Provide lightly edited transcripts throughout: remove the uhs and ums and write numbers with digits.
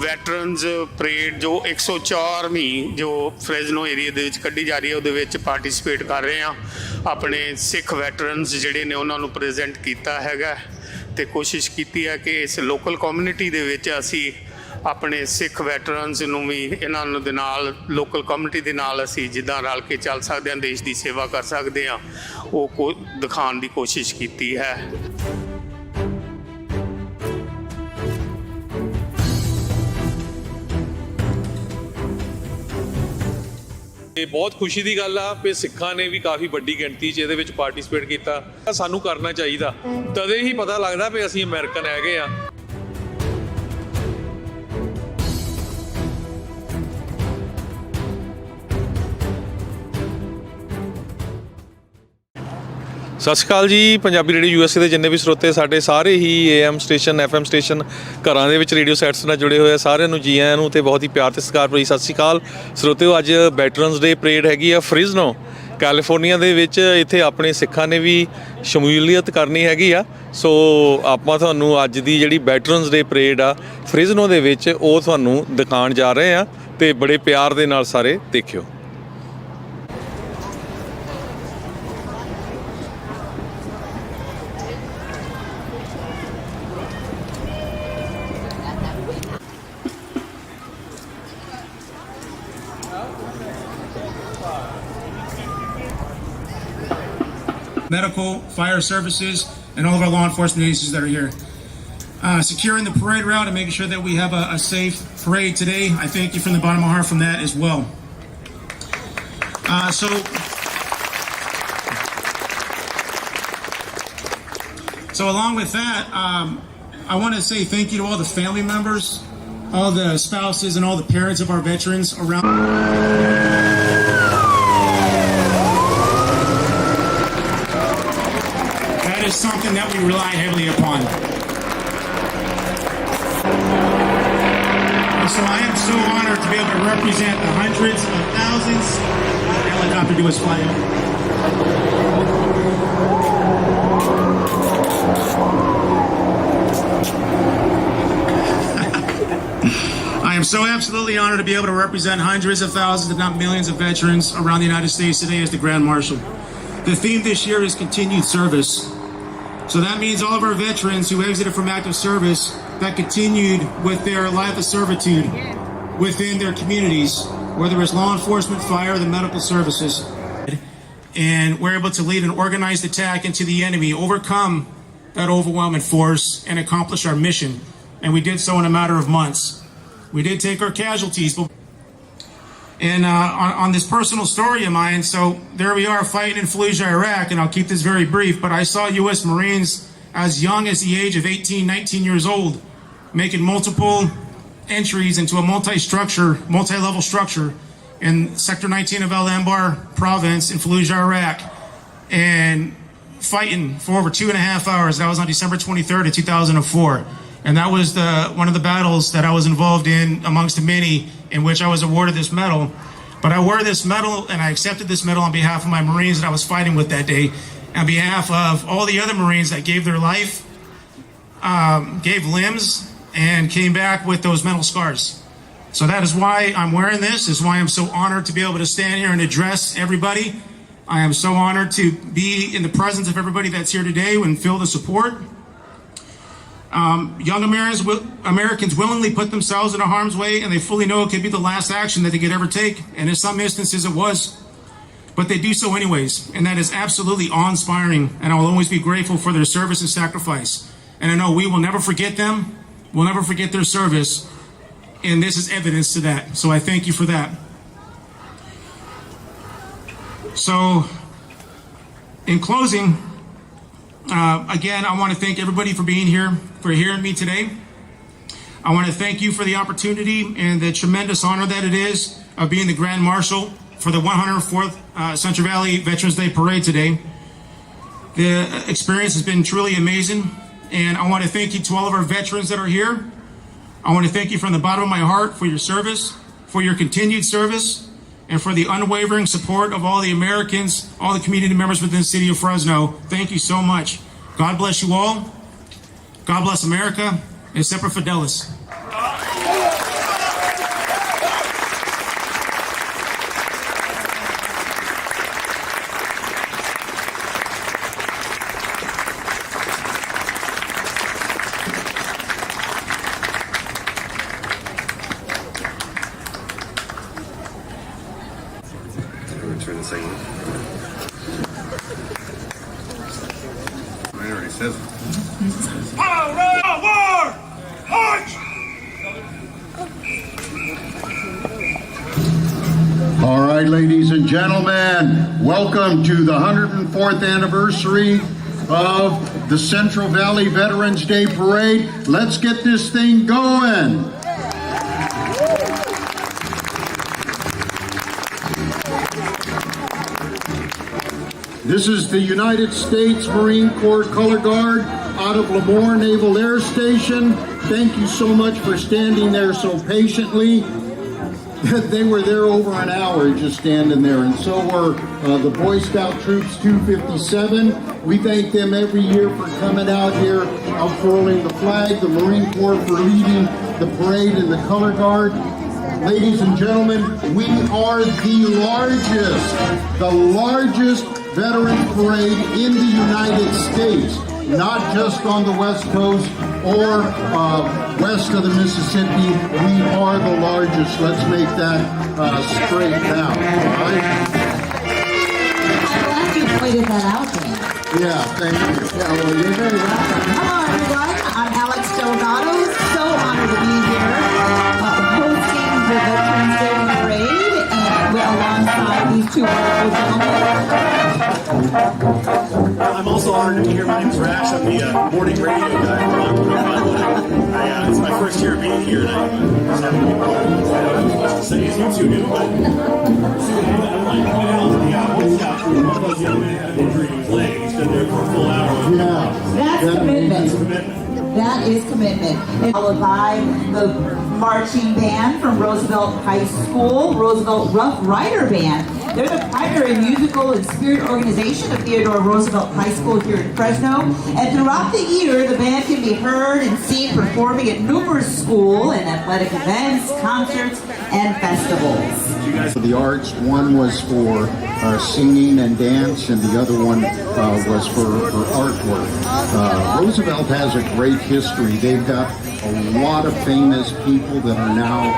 Veterans parade ਜੋ 104ਵੀਂ ਜੋ ਫਰੈਜ਼ਨੋ area ਦੇ ਵਿੱਚ ਕੱਢੀ ਜਾ ਰਹੀ ਹੈ ਉਹਦੇ ਵਿੱਚ ਪਾਰਟਿਸਿਪੇਟ ਕਰ ਰਹੇ ਹਾਂ। ਆਪਣੇ ਸਿੱਖ ਵੈਟਰਨਸ ਜਿਹੜੇ ਨੇ ਉਹਨਾਂ ਨੂੰ ਪ੍ਰੈਜ਼ੈਂਟ ਕੀਤਾ ਹੈਗਾ ਅਤੇ ਕੋਸ਼ਿਸ਼ ਕੀਤੀ ਹੈ ਕਿ ਇਸ ਲੋਕਲ ਕਮਿਊਨਿਟੀ ਦੇ ਵਿੱਚ ਅਸੀਂ ਆਪਣੇ ਸਿੱਖ ਵੈਟਰਨਸ ਨੂੰ ਵੀ ਇਹਨਾਂ ਦੇ ਨਾਲ ਲੋਕਲ ਕਮਿਊਨਿਟੀ ਦੇ ਨਾਲ ਅਸੀਂ ਜਿੱਦਾਂ ਰਲ ਕੇ ਚੱਲ ਸਕਦੇ ਹਾਂ, ਦੇਸ਼ ਦੀ ਸੇਵਾ ਕਰ ਸਕਦੇ ਹਾਂ, ਉਹ ਦਿਖਾਉਣ ਦੀ ਕੋਸ਼ਿਸ਼ ਕੀਤੀ ਹੈ। ਇਹ ਬਹੁਤ ਖੁਸ਼ੀ ਦੀ ਗੱਲ ਆ ਕਿ ਸਿੱਖਾਂ ਨੇ ਵੀ ਕਾਫੀ ਵੱਡੀ ਗਿਣਤੀ 'ਚ ਇਹਦੇ ਵਿੱਚ ਪਾਰਟਿਸਿਪੇਟ ਕੀਤਾ। ਸਾਨੂੰ ਕਰਨਾ ਚਾਹੀਦਾ, ਤਦੇ ਹੀ ਪਤਾ ਲੱਗਦਾ ਵੀ ਅਸੀਂ ਅਮਰੀਕਨ ਹੈਗੇ ਆ। ਸਤਿ ਸ਼੍ਰੀ ਅਕਾਲ ਜੀ। ਪੰਜਾਬੀ ਰੇਡੀਓ USA ਦੇ ਜਿੰਨੇ ਵੀ ਸਰੋਤੇ ਸਾਡੇ ਸਾਰੇ ਹੀ AM ਸਟੇਸ਼ਨ FM ਸਟੇਸ਼ਨ ਘਰਾਂ ਦੇ ਵਿੱਚ ਰੇਡੀਓ ਸੈਟਸ ਨਾਲ ਜੁੜੇ ਹੋਏ ਆ, ਸਾਰਿਆਂ ਨੂੰ ਜੀ ਆਇਆਂ ਨੂੰ ਤੇ ਬਹੁਤ ਹੀ ਪਿਆਰ ਤੇ ਸਤਿਕਾਰ ਭਰੀ ਸਤਿ ਸ਼੍ਰੀ ਅਕਾਲ ਸਰੋਤਿਓ। ਅੱਜ ਵੈਟਰਨਸ ਡੇ ਪਰੇਡ ਹੈਗੀ ਆ ਫ੍ਰਿਜ਼ਨੋ ਕੈਲੀਫੋਰਨੀਆ ਦੇ ਵਿੱਚ। ਇੱਥੇ ਆਪਣੇ ਸਿੱਖਾਂ ਨੇ ਵੀ ਸ਼ਮੂਲੀਅਤ ਕਰਨੀ ਹੈਗੀ ਆ। ਸੋ ਆਪਾਂ ਤੁਹਾਨੂੰ ਅੱਜ ਦੀ ਜਿਹੜੀ ਵੈਟਰਨਸ ਡੇ ਪਰੇਡ ਆ ਫ੍ਰਿਜ਼ਨੋ ਦੇ ਵਿੱਚ ਉਹ ਤੁਹਾਨੂੰ ਦਿਖਾਉਣ ਜਾ ਰਹੇ ਆ ਤੇ ਬੜੇ ਪਿਆਰ ਦੇ ਨਾਲ ਸਾਰੇ ਦੇਖਿਓ। medical, fire services, and all of our law enforcement agencies that are here. Securing the parade route and making sure that we have a safe parade today. I thank you from the bottom of my heart from that as well. So along with that, I want to say thank you to all the family members, all the spouses, and all the parents of our veterans around. That is something that we rely heavily upon. And so I am so honored to be able to represent the hundreds of thousands. The helicopter do its flying. I am so absolutely honored to be able to represent hundreds of thousands, if not millions of veterans around the United States today as the Grand Marshal. The theme this year is continued service. So that means all of our veterans who exited from active service that continued with their life of servitude within their communities, whether it's law enforcement, fire, or the medical services. And we're able to lead an organized attack into the enemy, overcome that overwhelming force, and accomplish our mission. And we did so in a matter of months. We did take our casualties, but and on this personal story of mine, so there we are fighting in Fallujah, Iraq, and I'll keep this very brief, but I saw U.S. Marines as young as the age of 18, 19 years old, making multiple entries into a multi-level structure in Sector 19 of Al-Anbar province in Fallujah, Iraq, and fighting for over 2.5 hours. That was on December 23rd of 2004. And that was one of the battles that I was involved in amongst many in which I was awarded this medal. But I wore this medal and I accepted this medal on behalf of my Marines that I was fighting with that day, on behalf of all the other Marines that gave their life, gave limbs, and came back with those medal scars. So that is why I'm wearing this, is why I'm so honored to be able to stand here and address everybody. I am so honored to be in the presence of everybody that's here today and feel the support. Young Americans willingly put themselves in harm's way, and they fully know it could be the last action that they could ever take, and in some instances it was. But they do so anyways, and that is absolutely awe-inspiring, and I will always be grateful for their service and sacrifice. And I know we will never forget them, we'll never forget their service, and this is evidence to that, so I thank you for that. So, in closing, again, I want to thank everybody for being here, for hearing me today. I want to thank you for the opportunity and the tremendous honor that it is of being the Grand Marshal for the 104th Central Valley Veterans Day Parade today. The experience has been truly amazing, and I want to thank you to all of our veterans that are here. I want to thank you from the bottom of my heart for your service, for your continued service, and for the unwavering support of all the Americans, all the community members within the city of Fresno. Thank you so much. God bless you all. God bless America, and Semper Fidelis. gonna turn this thing on. It already says it. All right, ladies and gentlemen, welcome to the 104th anniversary of the Central Valley Veterans Day Parade. Let's get this thing going. This is the United States Marine Corps Color Guard out of Lemoore Naval Air Station. Thank you so much for standing there so patiently. They were there over an hour just standing there, and so were the Boy Scout Troops 257. We thank them every year for coming out here, unfurling the flag, the Marine Corps for leading the parade and the Color Guard. Ladies and gentlemen, we are the largest veteran parade in the United States, not just on the West Coast or west of the Mississippi. We are the largest. Let's make that straight now. All right? I'm glad you pointed that out there. Yeah, thank you. Yeah, well, you're very welcome. Hello, everyone. I'm Alex Delgado. So honored to be here hosting the Veterans Day Parade and alongside these two wonderful gentlemen. I'm also honored to be here. My name is Rash. I'm the morning radio guy. It's my first year being here, and I just happen to be part of it. I don't have much to say as you two do, but I'm like, what the hell is the Boy Scout troop? One of those young men had an injury to his leg. He's been there for a full hour. Yeah. That's commitment. That is commitment. Followed by the marching band from Roosevelt High School, Roosevelt Rough Rider Band. They're the primary musical and spirit organization of Theodore Roosevelt High School here in Fresno. And throughout the year, the band can be heard and seen performing at numerous school and athletic events, concerts, and festivals. The arts, one was for singing and dance, and the other one was for artwork. Roosevelt has a great history. They've got a lot of famous people that are now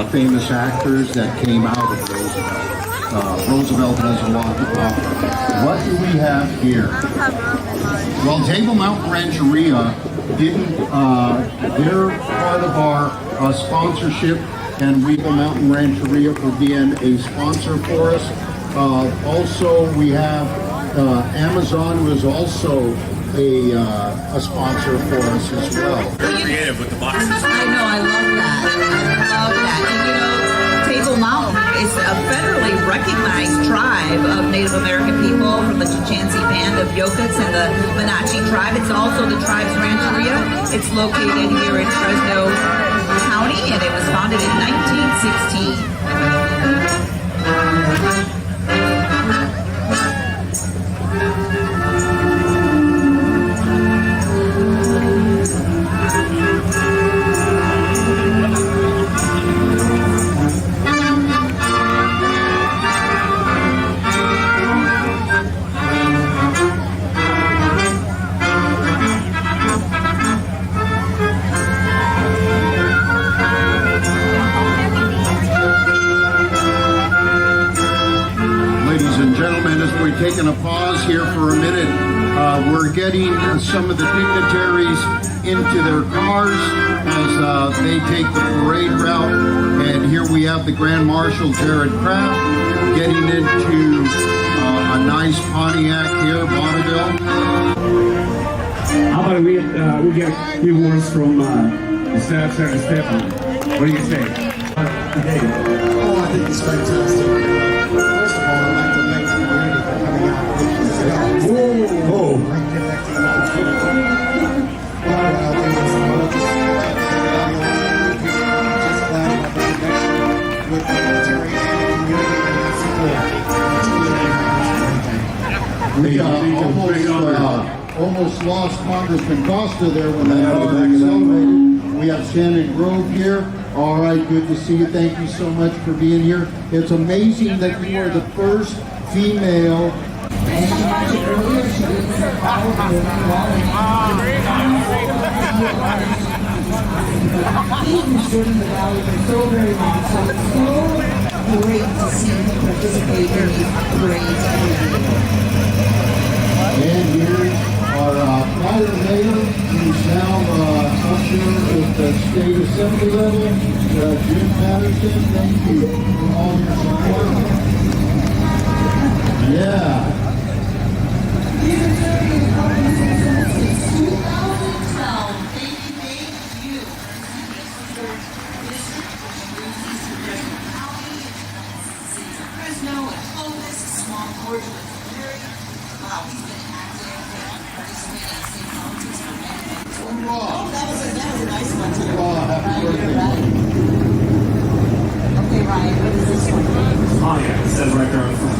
famous actors that came out of Roosevelt. Roosevelt has a lot to offer. What do we have here? Well, Table Mountain Rancheria didn't, they're part of our sponsorship, and Table Mountain Rancheria for being a sponsor for us. Also, we have Amazon, who is also a sponsor for us as well. Very creative with the boxes. I know, I love that. I love that. And you know, Table Mountain is a federally recognized tribe of Native American people from the Chichansi Band of Yokuts and the Wenatchee tribe. It's also the tribe's rancheria. It's located here in Fresno County, and it was founded in 1916. Taking a pause here for a minute. We're getting some of the dignitaries into their cars as they take the parade route. And here we have the Grand Marshal, Jared Kraft, getting into a nice Pontiac here, Bonneville. How about we get a few words from the staff, Sarah Stefan. What do you say? Today. Oh, I think it's fantastic. First of all, I'd like to thank the community for coming out. With the military and the community and the support. We almost lost Congressman Costa there when that accelerated. We have Shannon Grove here. All right, good to see you. Thank you so much for being here. It's amazing that you are the first female. And she mentioned earlier, she did some powerful He's been serving the valley for so very long. So great to see him participate in these parades every year. And here's our prior mayor, who's now up here at the state assembly level, Jim Patterson. Thank you for all your support. Yeah. He's been serving in the company since 2012. Thank you. Fresno and Clovis, a small portion of the area. Wow, he's been active and participating in state politics for many, many years. Oh, that was a nice one too. Happy birthday. Okay, Ryan, what is this one? Oh yeah, it says right there on the front.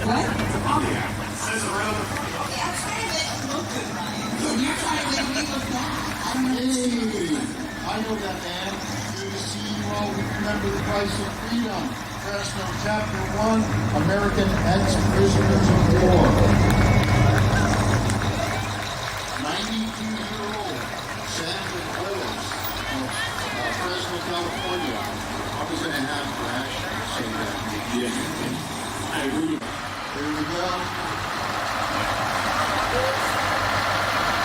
What? Oh yeah, it says it right on the front. Yeah, I'm trying to make it look good, Ryan. And you're trying to make me look bad. I don't know. Hey, I know that man. Good to see you all. We remember the price of freedom. Fresno Chapter 1, American Ex-Prisoners of War. 92-year-old Sandra Willis of Fresno, California. I was going to have Rash say that. Yeah, I agree. Here we go.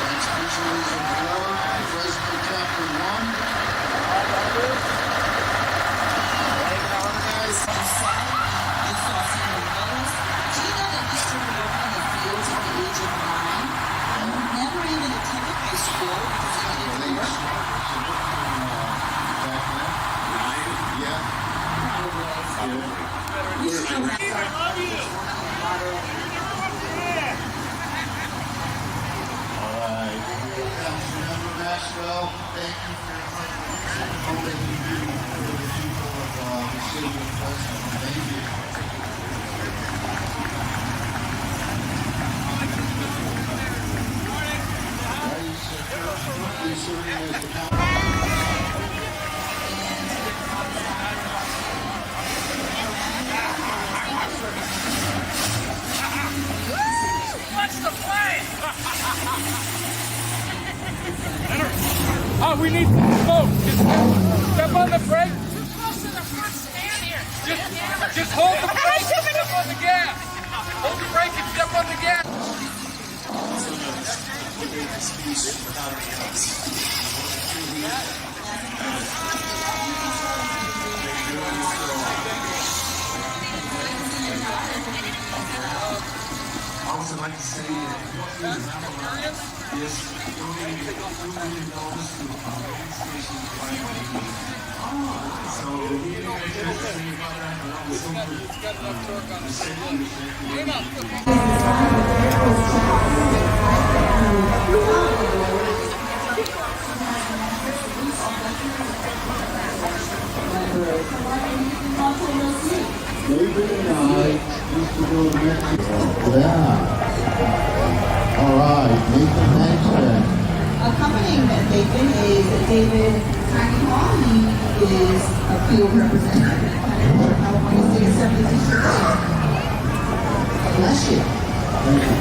Ex-Prisoners of War, Fresno Chapter 1. Marshal, thank you for your contribution and all that you do for the people of the city of Fresno. Thank you. He's serving as the What's the plan? Oh, we need smoke. Just step on the brake. Too close to the front stand here. Just hold the brake and step on the gas. Hold the brake and step on the gas. I would like to say that is donating $2 million to radio stations right now. So we didn't get a chance to say about that, but that was so David and I used to go to Mexico. Yeah. All right, Nathan, thanks, Ben. Accompanying Nathan is David Hall. He is a field representative in California State Assembly District. Bless you. Thank you.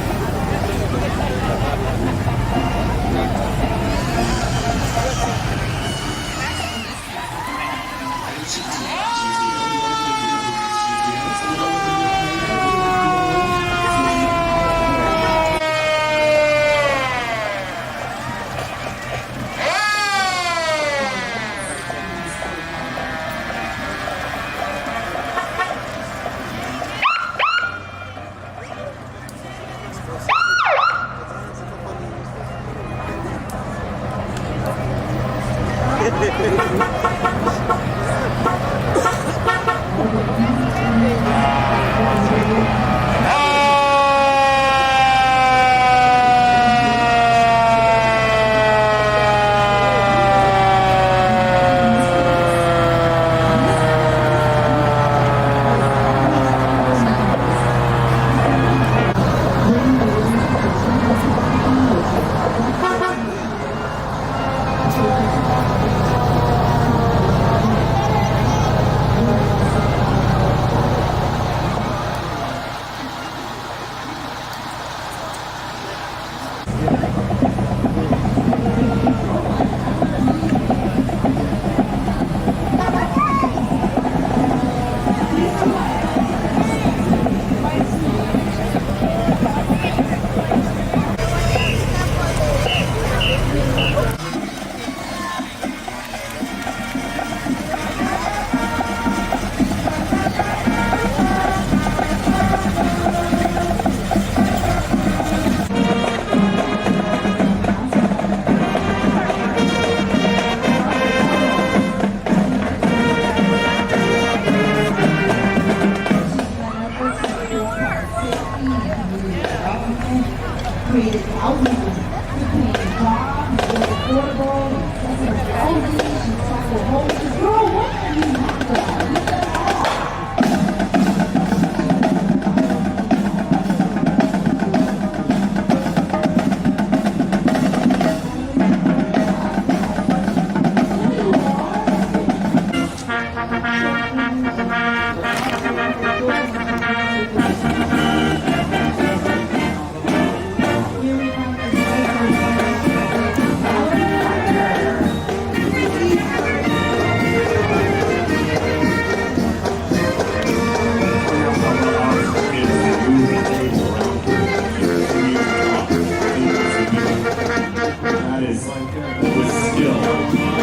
created thousands of good-paying jobs, built affordable, accessible housing, she's tackled homelessness. Girl, what have you not done?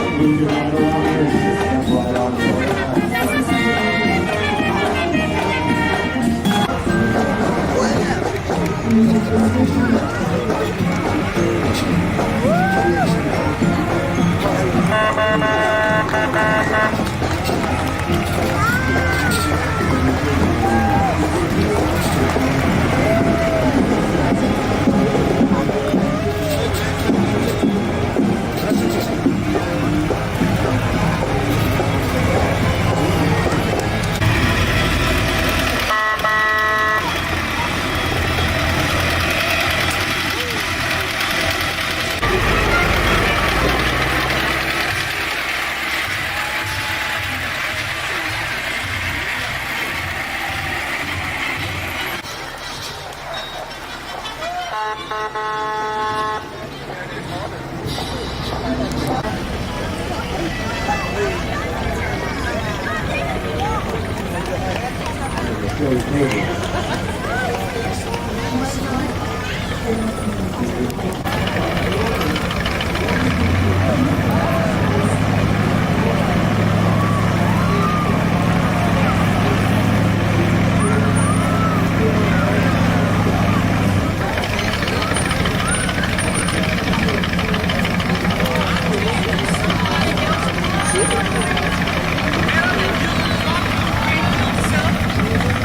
You've done it all.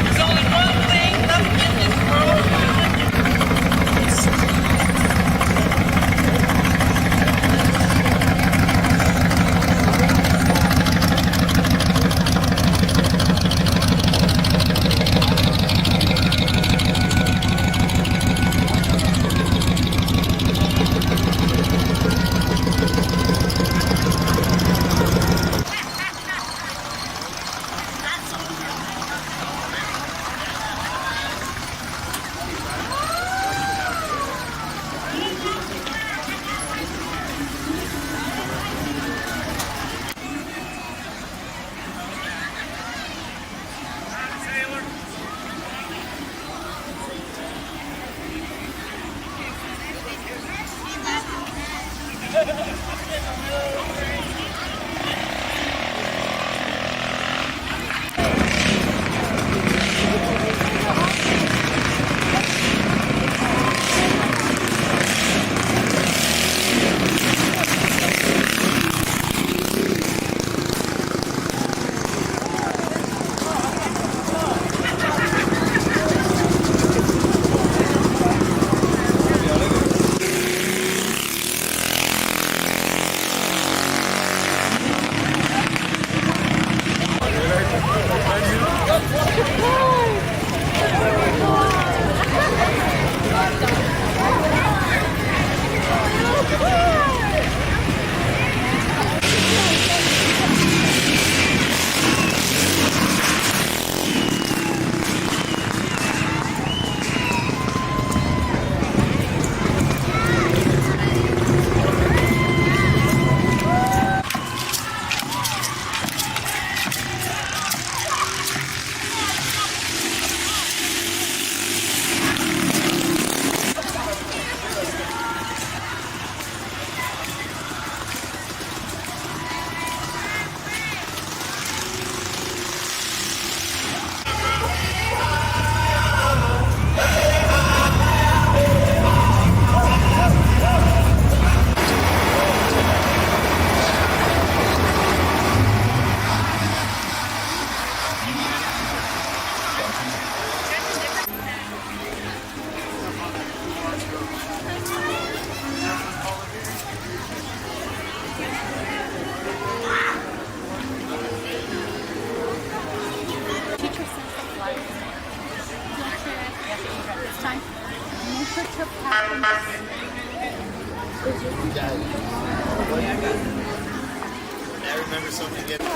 There's only one thing left in this world. first time. Nature took happiness. I remember something getting.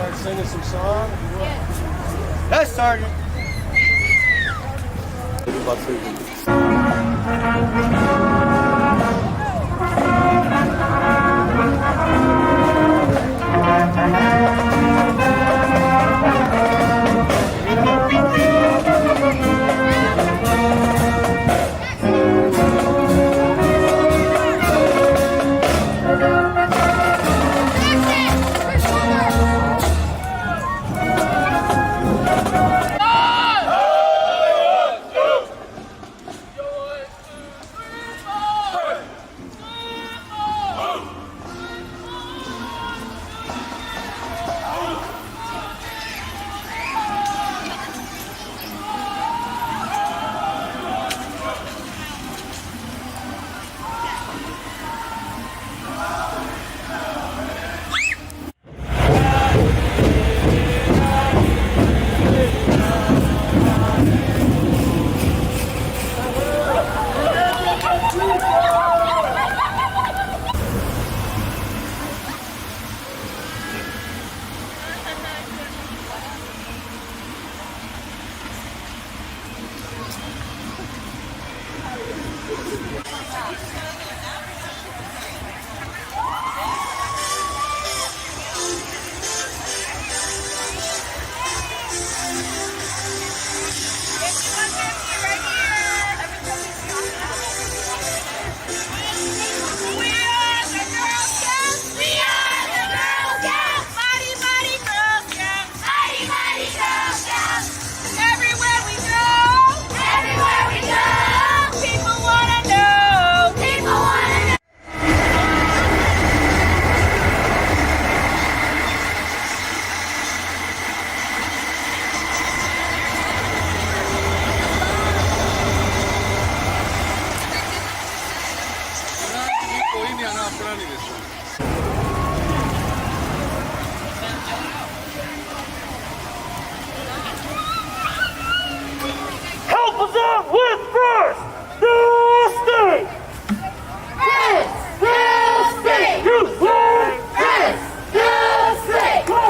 Start singing some song? Yes, Sergeant. Help us out with first! New state! New state! New state! New state! New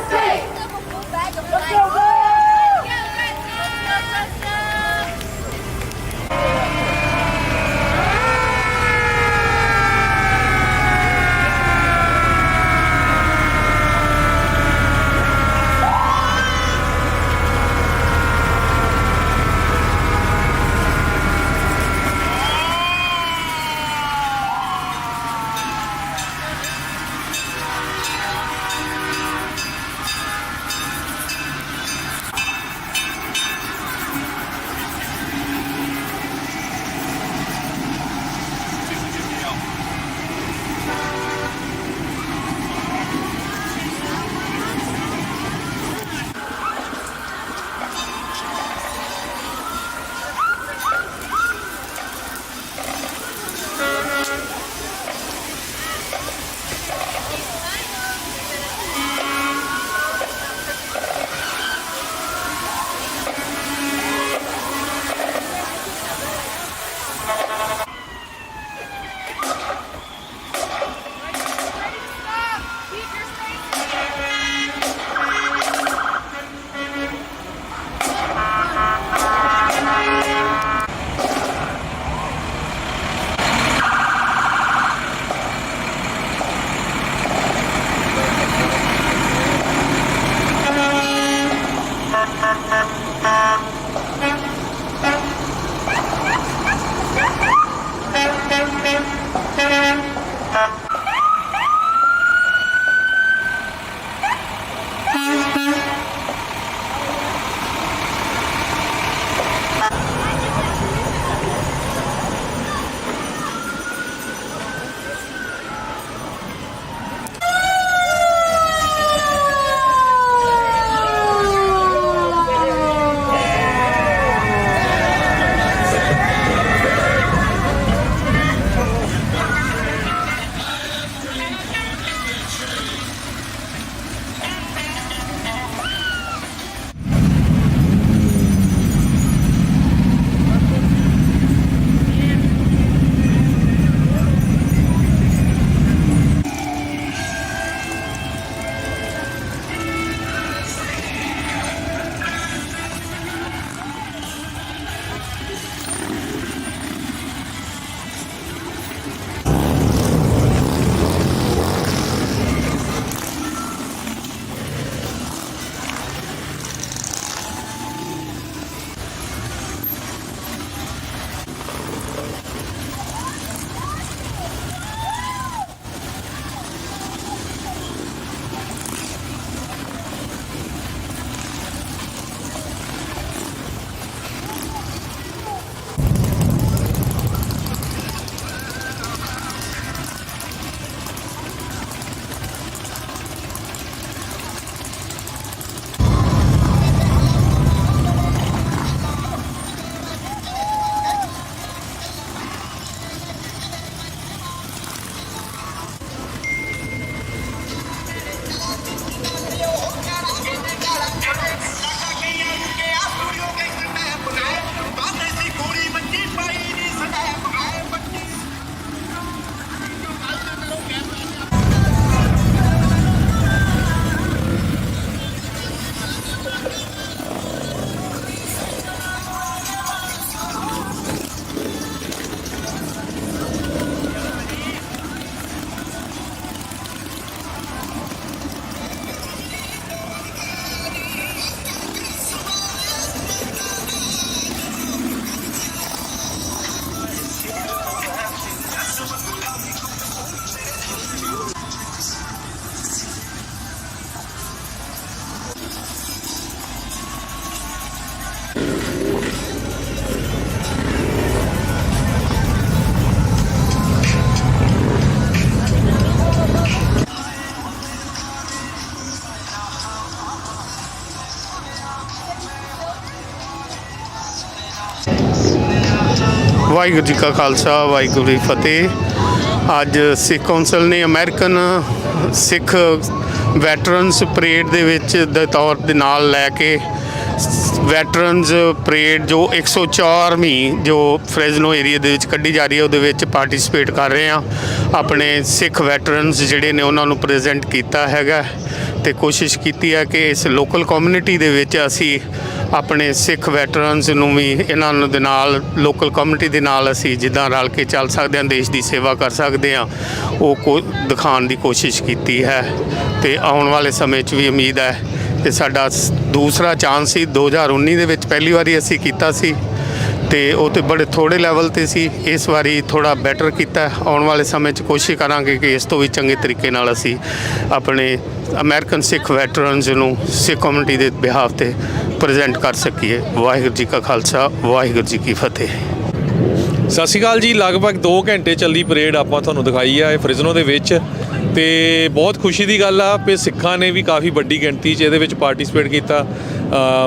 state! Let's go! Waheguru ji ਕਾ ਖਾਲਸਾ ਵਾਹਿਗੁਰੂ ਜੀ ਕੀ ਫਤਿਹ। ਅੱਜ ਸਿੱਖ council ਨੇ American ਸਿੱਖ veterans parade ਦੇ ਵਿੱਚ ਦੇ ਤੌਰ ਦੇ ਨਾਲ ਲੈ ਕੇ ਵੈਟਰਨਸ ਪਰੇਡ ਜੋ 104ਵੀਂ ਜੋ ਫਰੈਜ਼ਨੋ ਏਰੀਆ ਦੇ ਵਿੱਚ ਕੱਢੀ ਜਾ ਰਹੀ ਹੈ ਉਹਦੇ ਵਿੱਚ ਪਾਰਟਿਸਿਪੇਟ ਕਰ ਰਹੇ ਹਾਂ। ਆਪਣੇ ਸਿੱਖ ਵੈਟਰਨਸ ਜਿਹੜੇ ਨੇ ਉਹਨਾਂ ਨੂੰ ਪ੍ਰੈਜ਼ੈਂਟ ਕੀਤਾ ਹੈਗਾ ਤੇ ਕੋਸ਼ਿਸ਼ ਕੀਤੀ ਹੈ ਕਿ ਇਸ ਲੋਕਲ ਕਮਿਊਨਿਟੀ ਦੇ ਵਿੱਚ ਅਸੀਂ ਆਪਣੇ ਸਿੱਖ ਵੈਟਰਨਸ ਨੂੰ ਵੀ ਇਹਨਾਂ ਨੂੰ ਦੇ ਨਾਲ ਲੋਕਲ ਕਮਿਊਨਿਟੀ ਦੇ ਨਾਲ ਅਸੀਂ ਜਿੱਦਾਂ ਰਲ ਕੇ ਚੱਲ ਸਕਦੇ ਹਾਂ, ਦੇਸ਼ ਦੀ ਸੇਵਾ ਕਰ ਸਕਦੇ ਹਾਂ, ਉਹ ਦਿਖਾਉਣ ਦੀ ਕੋਸ਼ਿਸ਼ ਕੀਤੀ ਹੈ। ਤੇ ਆਉਣ ਵਾਲੇ ਸਮੇਂ 'ਚ ਵੀ ਉਮੀਦ ਹੈ ਕਿ ਸਾਡਾ ਦੂਸਰਾ ਚਾਂਸ ਸੀ। 2019 ਦੇ ਵਿੱਚ ਪਹਿਲੀ ਵਾਰੀ ਅਸੀਂ ਕੀਤਾ ਸੀ ਤੇ ਉਹ ਤੇ ਬੜੇ ਥੋੜ੍ਹੇ ਲੈਵਲ 'ਤੇ ਸੀ। ਇਸ ਵਾਰੀ ਥੋੜ੍ਹਾ ਬੈਟਰ ਕੀਤਾ। ਆਉਣ ਵਾਲੇ ਸਮੇਂ 'ਚ ਕੋਸ਼ਿਸ਼ ਕਰਾਂਗੇ ਕਿ ਇਸ ਤੋਂ ਵੀ ਚੰਗੇ ਤਰੀਕੇ ਨਾਲ ਅਸੀਂ ਆਪਣੇ ਅਮਰੀਕਨ ਸਿੱਖ ਵੈਟਰਨਸ ਨੂੰ ਸਿੱਖ ਕਮਿਊਨਿਟੀ ਦੇ ਬਿਹਾਫ 'ਤੇ ਪ੍ਰੈਜ਼ੈਂਟ ਕਰ ਸਕੀਏ। ਵਾਹਿਗੁਰੂ ਜੀ ਕਾ ਖਾਲਸਾ ਵਾਹਿਗੁਰੂ ਜੀ ਕੀ ਫਤਿਹ। ਸਤਿ ਸ਼੍ਰੀ ਅਕਾਲ ਜੀ। ਲਗਭਗ 2 ਘੰਟੇ ਚੱਲੀ ਪਰੇਡ ਆਪਾਂ ਤੁਹਾਨੂੰ ਦਿਖਾਈ ਆ ਇਹ ਫ੍ਰਿਜ਼ਨੋ ਦੇ ਵਿੱਚ ਤੇ ਬਹੁਤ ਖੁਸ਼ੀ ਦੀ ਗੱਲ ਆ ਕਿ ਸਿੱਖਾਂ ਨੇ ਵੀ ਕਾਫੀ ਵੱਡੀ ਗਿਣਤੀ 'ਚ ਇਹਦੇ ਵਿੱਚ ਪਾਰਟਿਸਿਪੇਟ ਕੀਤਾ।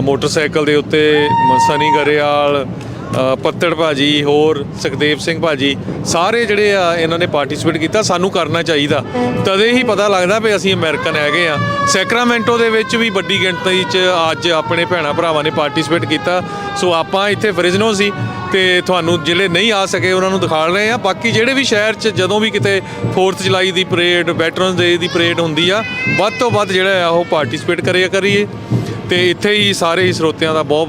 ਮੋਟਰਸਾਈਕਲ ਦੇ ਉੱਤੇ ਸਨੀ ਗਰੇਵਾਲ, ਪੱਤੜ ਭਾਜੀ, ਹੋਰ ਸੁਖਦੇਵ ਸਿੰਘ ਭਾਜੀ, ਸਾਰੇ ਜਿਹੜੇ ਆ ਇਹਨਾਂ ਨੇ ਪਾਰਟਿਸਿਪੇਟ ਕੀਤਾ। ਸਾਨੂੰ ਕਰਨਾ ਚਾਹੀਦਾ, ਤਦੇ ਹੀ ਪਤਾ ਲੱਗਦਾ ਵੀ ਅਸੀਂ ਅਮਰੀਕਨ ਹੈਗੇ ਆ। ਸੈਕਰਾਮੈਂਟੋ ਦੇ ਵਿੱਚ ਵੀ ਵੱਡੀ ਗਿਣਤੀ 'ਚ ਅੱਜ ਆਪਣੇ ਭੈਣਾਂ ਭਰਾਵਾਂ ਨੇ ਪਾਰਟਿਸਿਪੇਟ ਕੀਤਾ। ਸੋ ਆਪਾਂ ਇੱਥੇ ਫ੍ਰਿਜ਼ਨੋ ਸੀ ਤੇ ਤੁਹਾਨੂੰ ਜਿਹੜੇ ਨਹੀਂ ਆ ਸਕੇ ਉਹਨਾਂ ਨੂੰ ਦਿਖਾ ਰਹੇ ਆ। ਬਾਕੀ ਜਿਹੜੇ ਵੀ ਸ਼ਹਿਰ 'ਚ ਜਦੋਂ ਵੀ ਕਿਤੇ 4th ਜੁਲਾਈ ਦੀ ਪਰੇਡ, ਵੈਟਰਨਸ ਡੇ ਦੀ ਪਰੇਡ ਹੁੰਦੀ ਆ, ਵੱਧ ਤੋਂ ਵੱਧ ਜਿਹੜਾ ਆ ਉਹ ਪਾਰਟਿਸਿਪੇਟ ਕਰੀਏ ਤੇ ਇੱਥੇ ਹੀ ਸਾਰੇ ਹੀ ਸਰੋਤਿਆਂ ਦਾ ਬਹੁਤ